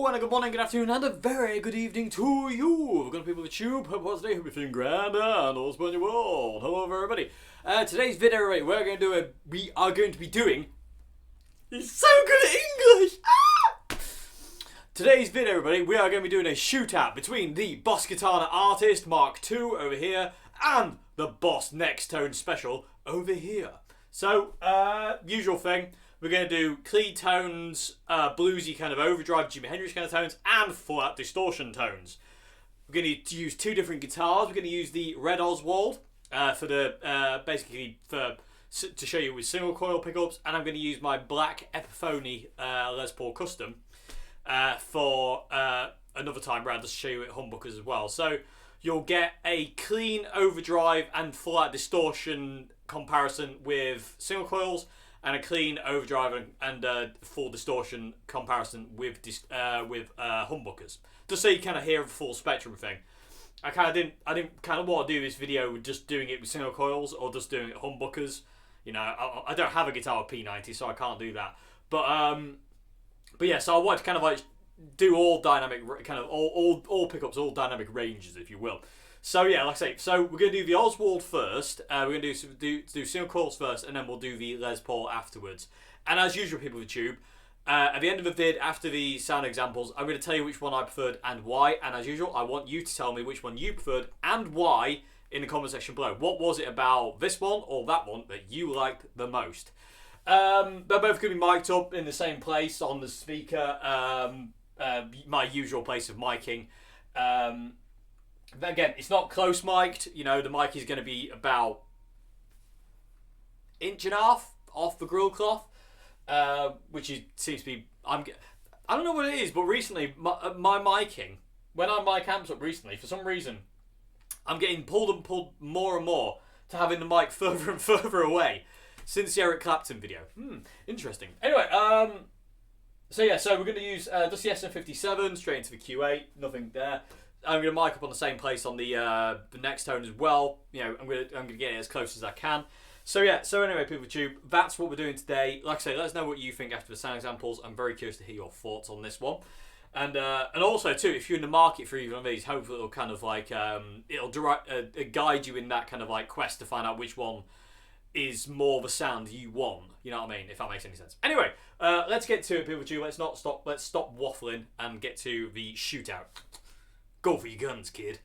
Hello, and a good morning, good afternoon, and a very good evening to you. Good people of the tube, hope today, hope you're feeling grand and all spread your world. Hello, everybody. Today's video, right, we are going to be doing. He's so good at English. Today's video, everybody, we are going to be doing a shootout between the Boss Katana Artist Mark II over here and the Boss Nextone Special over here. So, usual thing. We're going to do clean tones, bluesy kind of overdrive, Jimi Hendrix kind of tones, and flat distortion tones. We're going to use two different guitars. We're going to use the Red Oswald for the to show you with single coil pickups, and I'm going to use my black Epiphone Les Paul Custom for another time round to show you with humbuckers as well. So you'll get a clean overdrive and flat distortion comparison with single coils, and a clean overdrive and full distortion comparison with humbuckers. Just so you kind of hear a full spectrum thing. I didn't kind of want to do this video with just doing it with single coils or just doing it with humbuckers. You know, I don't have a guitar with P90, so I can't do that. But yeah, so I wanted to kind of like do all dynamic, kind of all pickups, all dynamic ranges, if you will. So yeah, like I say, so we're going to do the Oswald first, we're going to do single coils first, and then we'll do the Les Paul afterwards. And as usual, people of the tube, at the end of the vid, after the sound examples, I'm going to tell you which one I preferred and why, and as usual, I want you to tell me which one you preferred and why in the comment section below. What was it about this one or that one that you liked the most? They're both going to be mic'd up in the same place on the speaker, my usual place of miking. Again, it's not close mic'd. You know, the mic is going to be about 1.5 inches off the grill cloth, which seems to be. I don't know what it is, but recently my miking, when I mic amps up recently, for some reason, I'm getting pulled more and more to having the mic further and further away since the Eric Clapton video. Interesting. Anyway, so yeah, so we're going to use just the SM57 straight into the Q8. Nothing there. I'm going to mic up on the same place on the Nextone as well. You know, I'm going to get it as close as I can. So yeah, so anyway, people of tube, that's what we're doing today. Like I say, let us know what you think after the sound examples. I'm very curious to hear your thoughts on this one. And also too, if you're in the market for either of these, hopefully it'll kind of like it'll guide you in that kind of like quest to find out which one is more the sound you want. You know what I mean? If that makes any sense. Anyway, let's get to it, people of tube. Let's stop waffling and get to the shootout. Go for your guns, kid.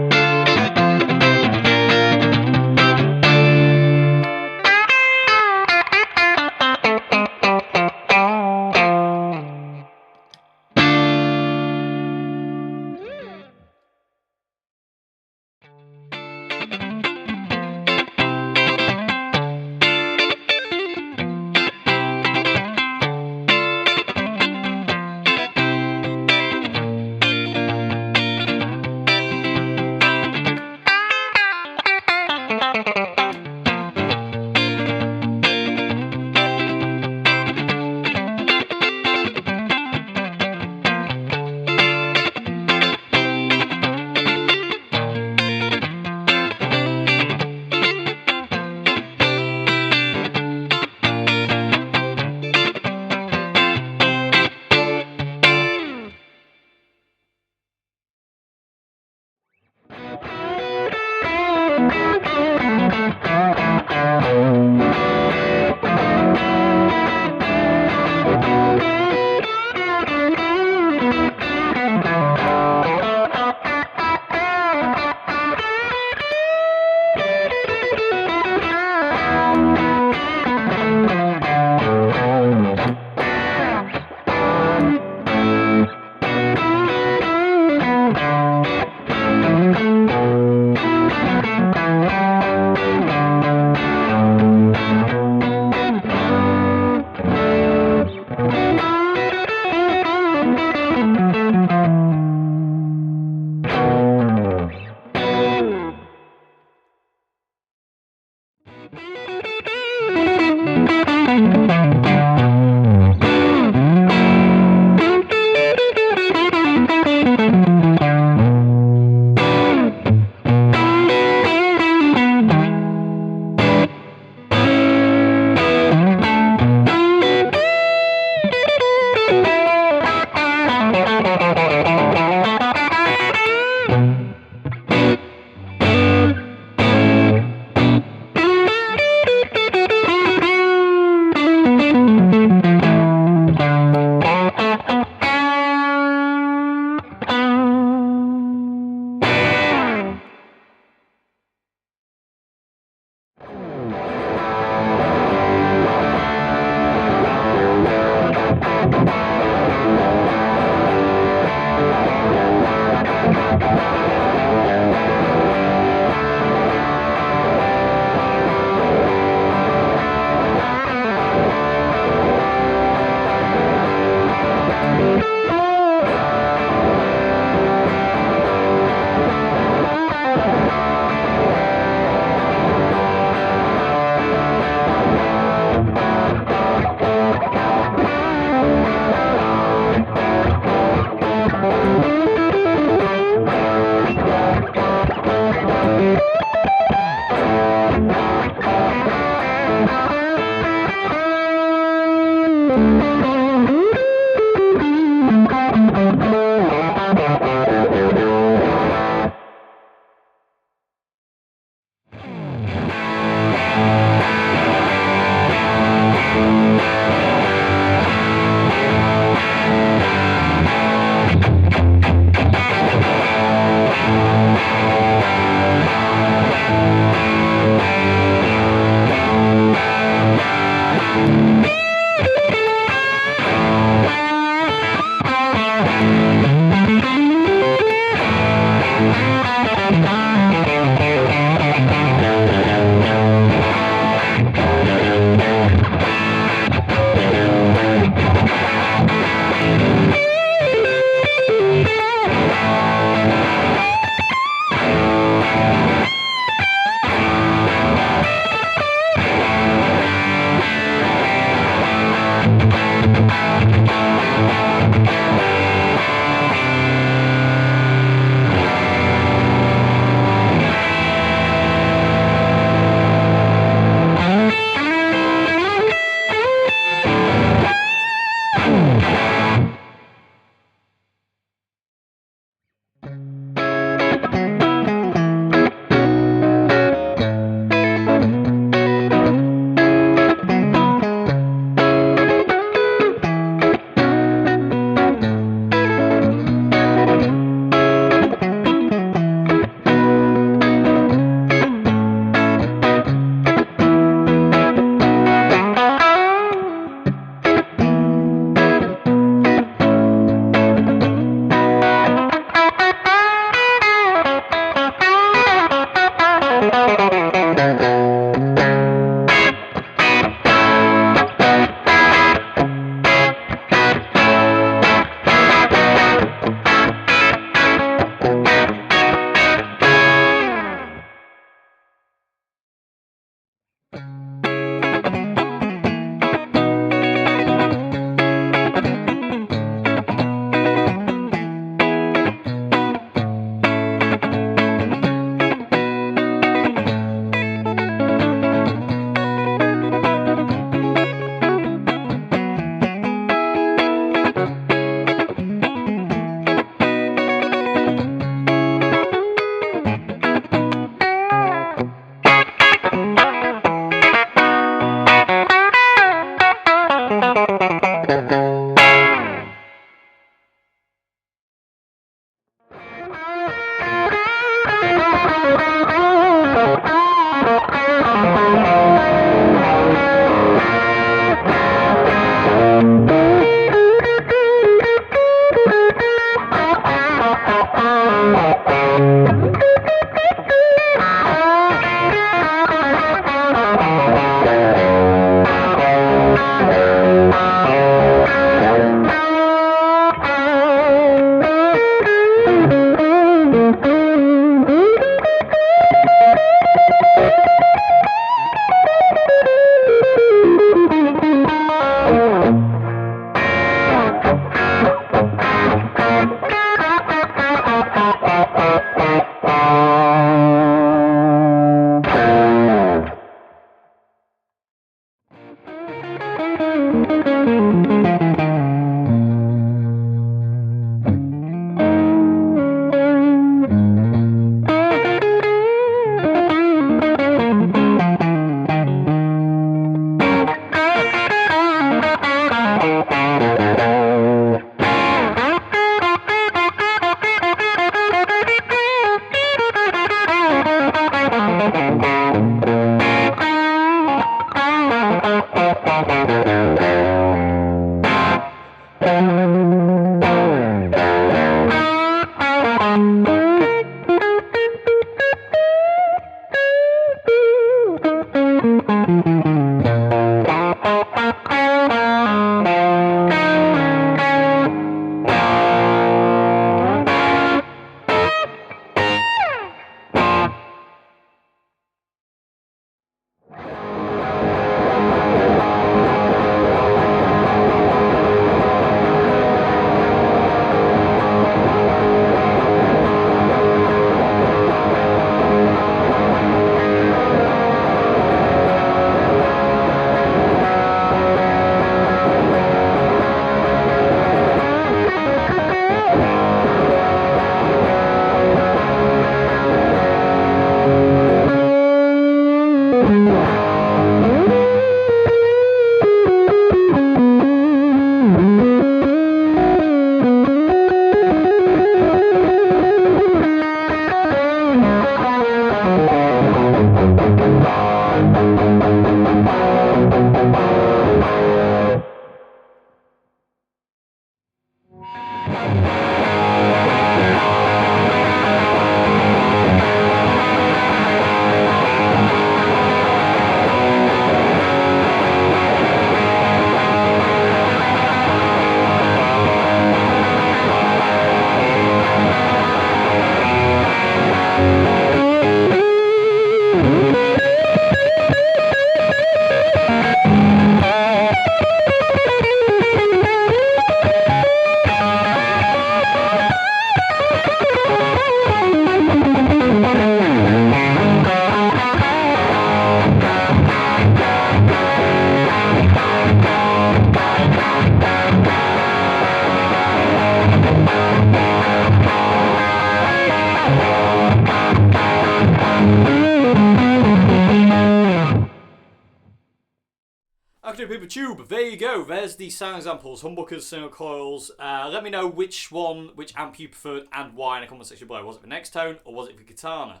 Okay, people, tube. There you go. There's the sound examples, humbuckers, single coils. Let me know which amp you preferred and why in the comment section below. Was it the Nextone or was it the Katana?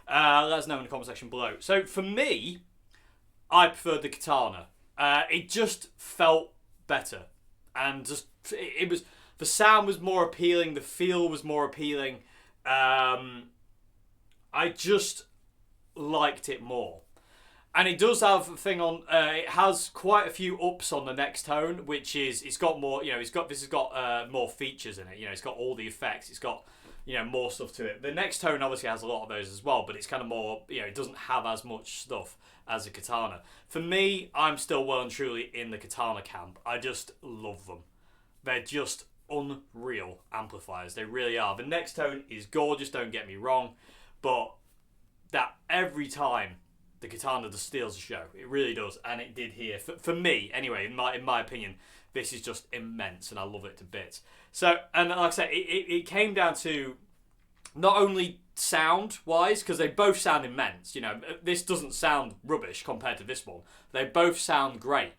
Let us know in the comment section below. So for me, I preferred the Katana. It just felt better, and just it was, the sound was more appealing, the feel was more appealing. I just liked it more. And it does have a thing on. It has quite a few ups on the Nextone, which is it's got more. This has got more features in it. It's got all the effects. It's got more stuff to it. The Nextone obviously has a lot of those as well, but it's kind of more. It doesn't have as much stuff as a Katana. For me, I'm still well and truly in the Katana camp. I just love them. They're just unreal amplifiers. They really are. The Nextone is gorgeous. Don't get me wrong, but that every time. The Katana just steals the show. It really does, and it did here. For me, anyway, in my opinion, this is just immense, and I love it to bits. So, and like I said, it came down to not only sound-wise, because they both sound immense. This doesn't sound rubbish compared to this one. They both sound great.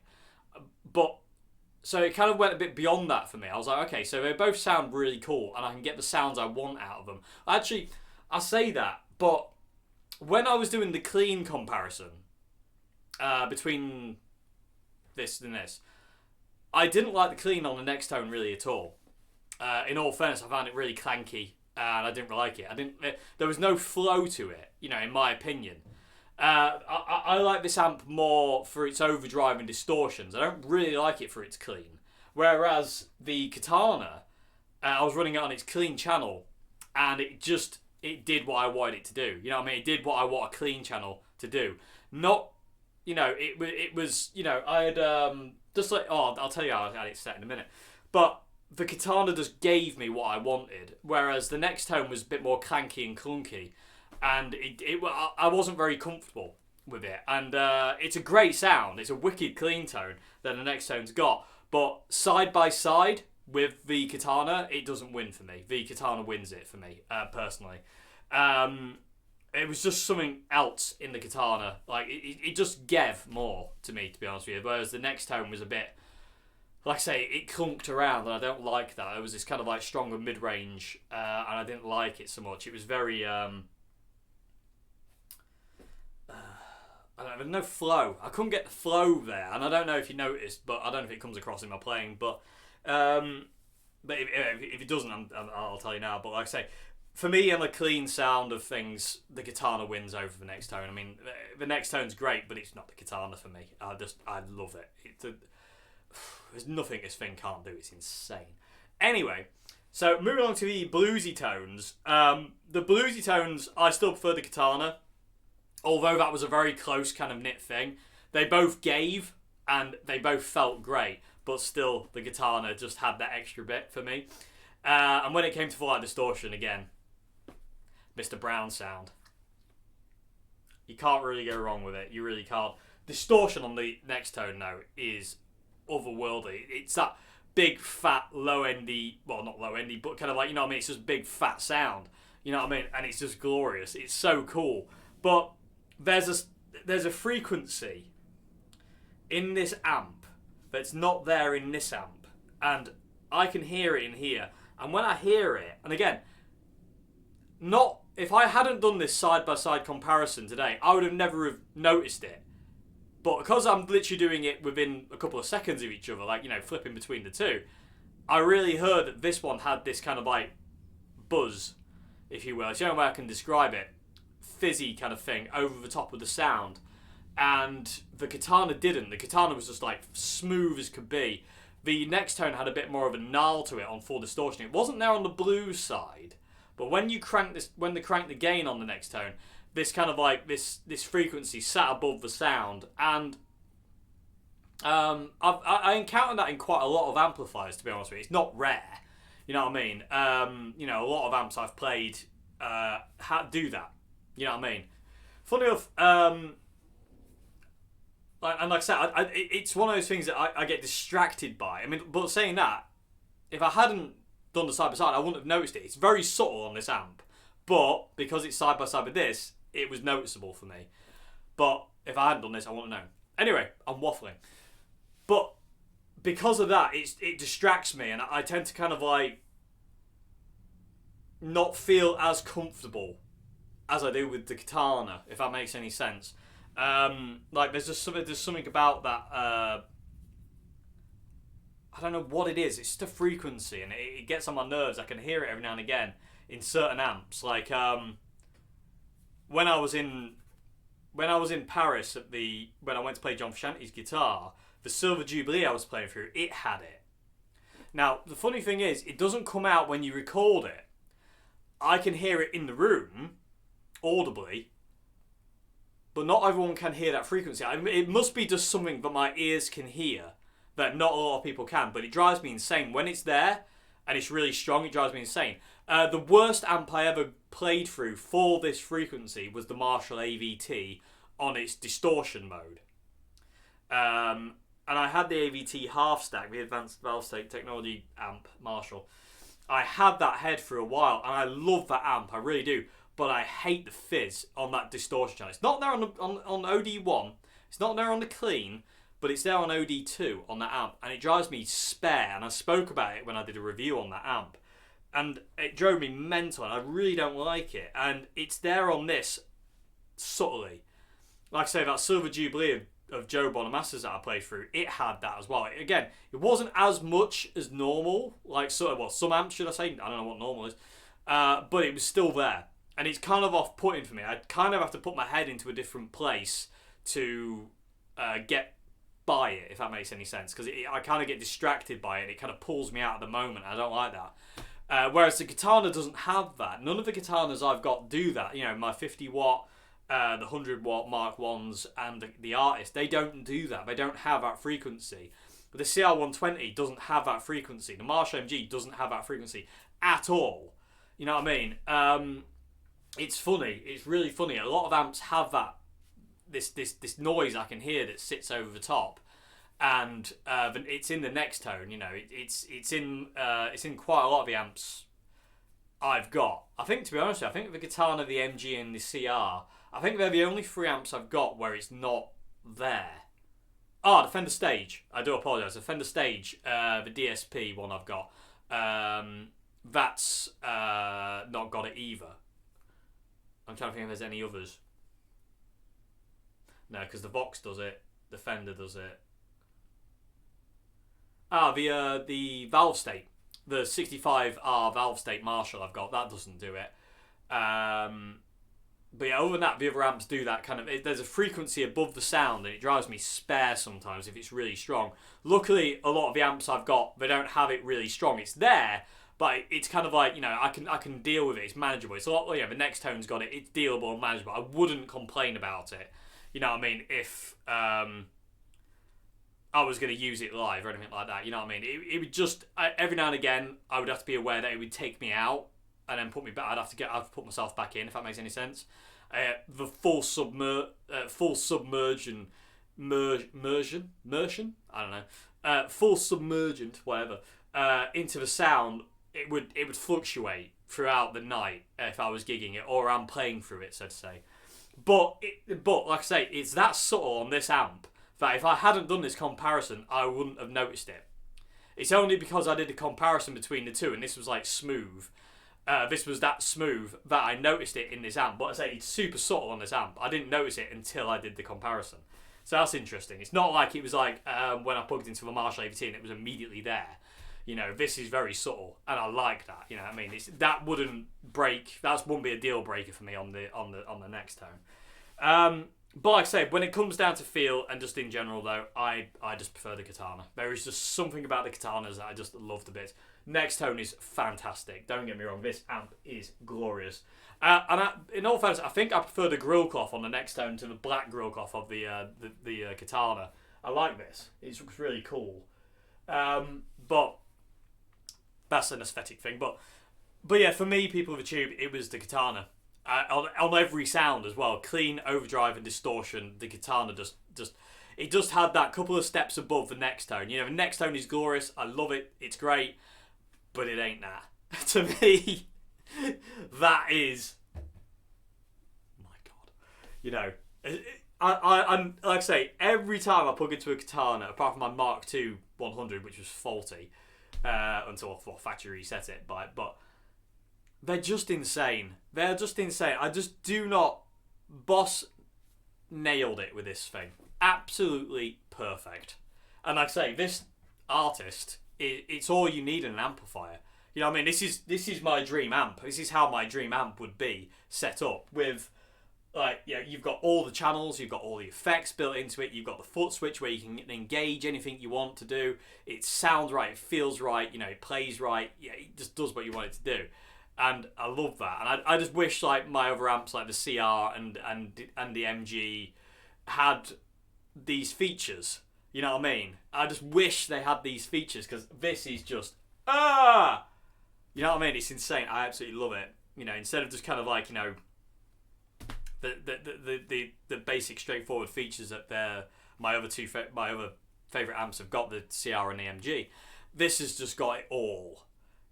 But, so it kind of went a bit beyond that for me. I was like, okay, so they both sound really cool, and I can get the sounds I want out of them. Actually, I say that, but when I was doing the clean comparison between this and this, I didn't like the clean on the Nextone really at all. In all fairness, I found it really clanky, and I didn't like it. There was no flow to it, in my opinion. I like this amp more for its overdrive and distortions. I don't really like it for its clean. Whereas the Katana, I was running it on its clean channel, and it did what I wanted it to do. It did what I want a clean channel to do. Not, it was, I had, just like, I'll tell you how I had it set in a minute. But the Katana just gave me what I wanted, whereas the Nextone was a bit more clanky and clunky. And I wasn't very comfortable with it. And it's a great sound. It's a wicked clean tone that the Nextone's got. But side by side with the Katana, it doesn't win for me. The Katana wins it for me, personally. It was just something else in the Katana. Like, it just gave more to me, to be honest with you. Whereas the Nextone was a bit, like I say, it clunked around, and I don't like that. It was this kind of like stronger mid-range, and I didn't like it so much. It was very, I don't know, no flow. I couldn't get the flow there, and I don't know if you noticed, but I don't know if it comes across in my playing, but if it doesn't, I'll tell you now. But like I say, for me, on the clean sound of things, the Katana wins over the Nextone. I mean, the Nextone's great, but it's not the Katana for me. I love it. There's nothing this thing can't do. It's insane. Anyway, so moving on to the bluesy tones. The bluesy tones, I still prefer the Katana, although that was a very close kind of knit thing. They both gave, and they both felt great. But still, the Katana just had that extra bit for me. And when it came to full-out distortion, again, Mr. Brown sound. You can't really go wrong with it. You really can't. Distortion on the Nextone, though, is otherworldly. It's that big, fat, low-endy, well, not low-endy, but kind of like, it's just big, fat sound. And it's just glorious. It's so cool. But there's there's a frequency in this amp that's not there in this amp, and I can hear it in here. And when I hear it, and again, not if I hadn't done this side-by-side comparison today, I would have never have noticed it. But because I'm literally doing it within a couple of seconds of each other, like, you know, flipping between the two, I really heard that this one had this kind of like buzz, if you will. It's the only way I can describe it. Fizzy kind of thing over the top of the sound. And the Katana didn't. The Katana was just like smooth as could be. The Nextone had a bit more of a gnarl to it on full distortion. It wasn't there on the blues side, but when you crank this, when they crank the gain on the Nextone, this kind of like this frequency sat above the sound, and I encountered that in quite a lot of amplifiers. To be honest with you, it's not rare. You know what I mean? You know, a lot of amps I've played do that. You know what I mean? Funny enough, and like I said, it's one of those things that I get distracted by. I mean, but saying that, if I hadn't done the side by side, I wouldn't have noticed it. It's very subtle on this amp, but because it's side by side with this, it was noticeable for me. But if I hadn't done this, I wouldn't have known. Anyway, I'm waffling. But because of that, it distracts me, and I tend to kind of like not feel as comfortable as I do with the Katana, if that makes any sense. Like there's something about that. I don't know what it is. It's just a frequency, and it gets on my nerves. I can hear it every now and again in certain amps. Like when I was in Paris when I went to play John Frusciante's guitar, the Silver Jubilee I was playing through, it had it. Now the funny thing is, it doesn't come out when you record it. I can hear it in the room, audibly, but not everyone can hear that frequency. It must be just something that my ears can hear that not a lot of people can, but it drives me insane. When it's there and it's really strong, it drives me insane. The worst amp I ever played through for this frequency was the Marshall AVT on its distortion mode. And I had the AVT half stack, the Advanced Valve Stack Technology amp, Marshall. I had that head for a while, and I love that amp, I really do. But I hate the fizz on that distortion channel. It's not there on OD1, it's not there on the clean, but it's there on OD2 on that amp, and it drives me spare. And I spoke about it when I did a review on that amp, and it drove me mental, and I really don't like it. And it's there on this subtly. Like I say, that Silver Jubilee of Joe Bonamassa's that I played through, it had that as well. Again, it wasn't as much as normal, like some amps, should I say? I don't know what normal is, but it was still there. And it's kind of off-putting for me. I kind of have to put my head into a different place to get by it, if that makes any sense. Because I kind of get distracted by it. It kind of pulls me out at the moment. I don't like that. Whereas the Katana doesn't have that. None of the Katanas I've got do that. You know, my 50 watt, the 100 watt Mark 1s and the Artist, they don't do that. They don't have that frequency. But the CR120 doesn't have that frequency. The Marshall MG doesn't have that frequency at all. You know what I mean? It's funny. It's really funny. A lot of amps have that this noise I can hear that sits over the top, and it's in the Nextone. You know, it's in quite a lot of the amps I've got. I think, to be honest, I think the Katana, the MG, and the CR, I think they're the only three amps I've got where it's not there. The Fender Stage. I do apologise. The Fender Stage, the DSP one I've got, that's not got it either. I'm trying to think if there's any others. No, because the Vox does it. The Fender does it. The Valve State. The 65R Valve State Marshall I've got, that doesn't do it. But yeah, other than that, the other amps do that kind of... There's a frequency above the sound, and it drives me spare sometimes if it's really strong. Luckily, a lot of the amps I've got, they don't have it really strong. It's there, but it's kind of like, you know, I can deal with it. It's manageable. It's a lot, the Nextone's got it. It's dealable and manageable. I wouldn't complain about it. You know what I mean? If I was going to use it live or anything like that. You know what I mean? It would just, every now and again, I would have to be aware that it would take me out and then put me back. I'd have to put myself back in, if that makes any sense. The full submersion, immersion? I don't know. Full submergent, whatever, into the sound. It would fluctuate throughout the night if I was gigging it, or I'm playing through it, so to say. But like I say, it's that subtle on this amp that if I hadn't done this comparison, I wouldn't have noticed it. It's only because I did a comparison between the two, and this was like smooth. This was that smooth that I noticed it in this amp. But I say it's super subtle on this amp. I didn't notice it until I did the comparison. So that's interesting. It's not like it was like when I plugged into the Marshall AVT and it was immediately there. You know, this is very subtle, and I like that. You know what I mean? That wouldn't break. That wouldn't be a deal breaker for me on the Nextone. But like I say, when it comes down to feel and just in general, though, I just prefer the Katana. There is just something about the Katanas that I just love the bit. Nextone is fantastic. Don't get me wrong. This amp is glorious. In all fairness, I think I prefer the grill cloth on the Nextone to the black grill cloth of the Katana. I like this. It's really cool. But that's an aesthetic thing. But yeah, for me, people of the tube, it was the Katana. On every sound as well, clean, overdrive and distortion, the Katana it just had that couple of steps above the Nextone. You know, the Nextone is glorious, I love it, it's great, but it ain't that. To me, that is, my God. You know, I'm like I say, every time I plug into a Katana, apart from my Mark II 100, which was faulty, until I factory reset it, but they're just insane. They're just insane. I just do not... Boss nailed it with this thing. Absolutely perfect. And like I say, this artist, it's all you need in an amplifier. You know what I mean? This is my dream amp. This is how my dream amp would be set up with... Like, you know, you've got all the channels, you've got all the effects built into it, you've got the foot switch where you can engage anything you want to do. It sounds right, it feels right, you know, it plays right. Yeah, it just does what you want it to do. And I love that. And I just wish like my other amps like the CR and the MG had these features. You know what I mean? I just wish they had these features because this is just you know what I mean? It's insane. I absolutely love it. You know, instead of just kind of like, you know, the basic straightforward features that my other favorite amps have got, the CR and the MG. This has just got it all.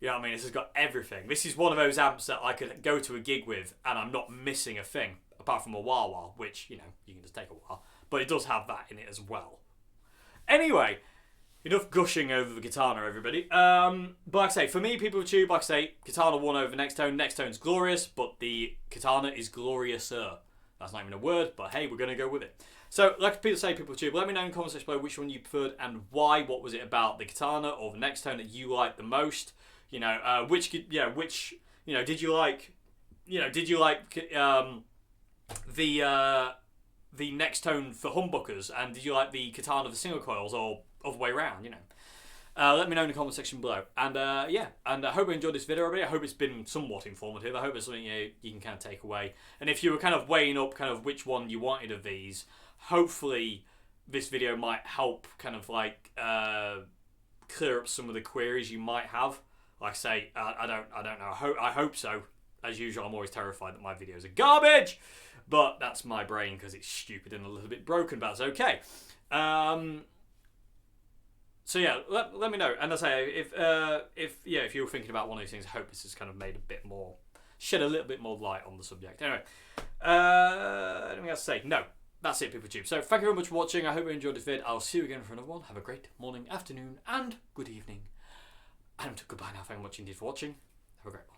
You know what I mean? This has got everything. This is one of those amps that I could go to a gig with and I'm not missing a thing, apart from a wah-wah, which, you know, you can just take a wah. But it does have that in it as well. Anyway, enough gushing over the Katana, everybody. But like I say, for me, people of tube, like I say, Katana won over Nextone. Nextone's glorious, but the Katana is gloriouser. That's not even a word, but hey, we're going to go with it. So, like people say, people of tube, let me know in the comments section below which one you preferred and why. What was it about the Katana or the Nextone that you liked the most? You know, did you like the Nextone for humbuckers, and did you like the Katana for single coils, or other way around? You know, let me know in the comment section below. And yeah, and I hope you enjoyed this video, everybody. I hope it's been somewhat informative. I hope it's something you can kind of take away. And if you were kind of weighing up kind of which one you wanted of these, hopefully this video might help kind of like clear up some of the queries you might have. Like I say, I don't know. I hope so. As usual, I'm always terrified that my videos are garbage, but that's my brain because it's stupid and a little bit broken, but that's okay. So yeah, let me know. And I say, if you were thinking about one of these things, I hope this has kind of made shed a little bit more light on the subject. Anyway, anything else to say? No. That's it, people tube. So thank you very much for watching. I hope you enjoyed this vid. I'll see you again for another one. Have a great morning, afternoon, and good evening. And goodbye now. Thank you much indeed for watching. Have a great one.